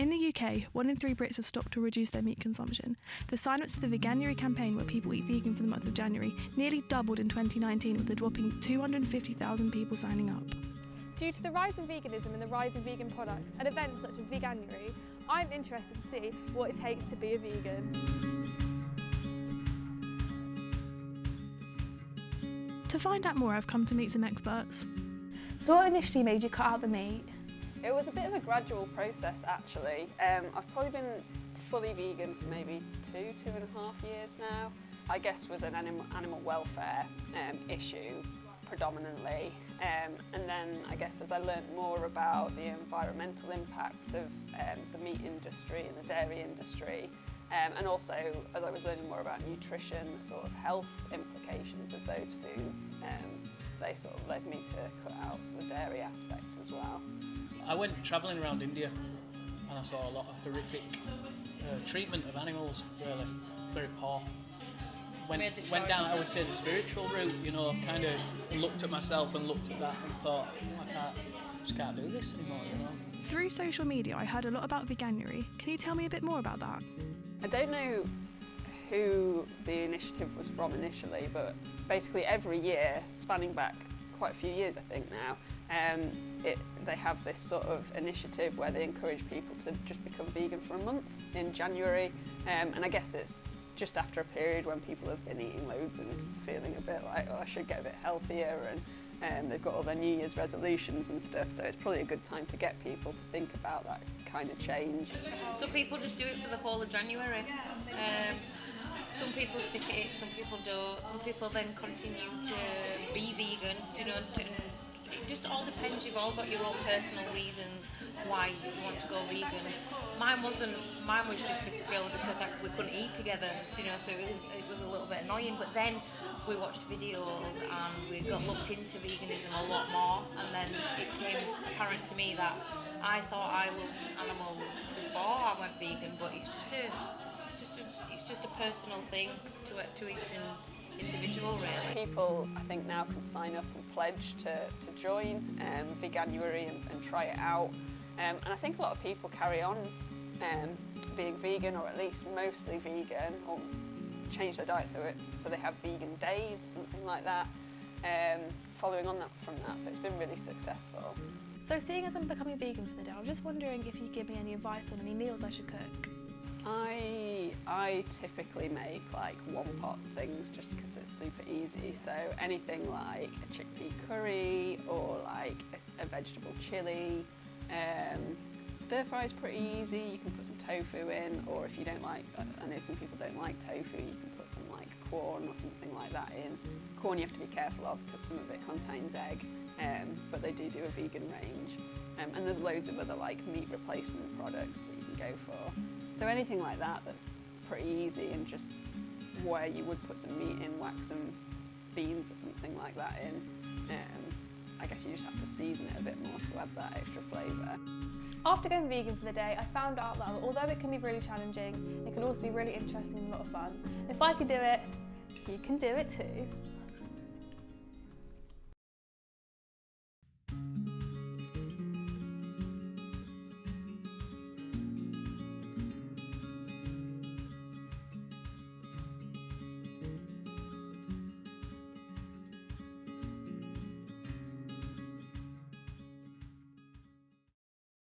In the UK, 1 in 3 Brits have stopped or reduced their meat consumption. The sign-ups for the Veganuary campaign, where people eat vegan for the month of January, nearly doubled in 2019, with a whopping 250,000 people signing up. Due to the rise in veganism and the rise in vegan products at events such as Veganuary, I'm interested to see what it takes to be a vegan. To find out more, I've come to meet some experts. So what initially made you cut out the meat? It was a bit of a gradual process actually. I've probably been fully vegan for maybe 2.5 years now. I guess was an animal welfare issue predominantly, and then I guess as I learned more about the environmental impacts of the meat industry and the dairy industry, and also as I was learning more about nutrition, the sort of health implications of those foods, they sort of led me to cut out the dairy aspect as well. I went travelling around India and I saw a lot of horrific treatment of animals, really, very poor. Went down, I would say, the spiritual route, you know, kind of looked at myself and looked at that and thought, I just can't do this anymore, you know. Through social media, I heard a lot about Veganuary. Can you tell me a bit more about that? I don't know who the initiative was from initially, but basically every year, spanning back quite a few years I think now, they have this sort of initiative where they encourage people to just become vegan for a month in January, and I guess it's just after a period when people have been eating loads and feeling a bit like, oh, I should get a bit healthier, and they've got all their New Year's resolutions and stuff, so it's probably a good time to get people to think about that kind of change. Some people just do it for the whole of January. Some people stick at it, some people don't. Some people then continue to be vegan, you know, it just all depends. You've all got your own personal reasons why you want to go vegan. Mine was just purely because we couldn't eat together, you know, so it was a little bit annoying. But then we watched videos and we got looked into veganism a lot more, and then it became apparent to me that I thought I loved animals before I went vegan, but it's just a personal thing to each individual, really. People, I think, now can sign up and pledge to join Veganuary and try it out. And I think a lot of people carry on being vegan, or at least mostly vegan, or change their diet so they have vegan days or something like that, following on from that. So it's been really successful. So seeing as I'm becoming vegan for the day, I was just wondering if you could give me any advice on any meals I should cook. I typically make like one-pot things just because it's super easy. So anything like a chickpea curry or like a vegetable chilli. Stir fry is pretty easy. You can put some tofu in, or if you don't like, I know some people don't like tofu, you can put some like corn or something like that in. Corn you have to be careful of because some of it contains egg, but they do a vegan range. And there's loads of other like meat replacement products that you can go for. So anything like that that's pretty easy, and just where you would put some meat in, whack some beans or something like that in. I guess you just have to season it a bit more to add that extra flavour. After going vegan for the day, I found out that although it can be really challenging, it can also be really interesting and a lot of fun. If I can do it, you can do it too.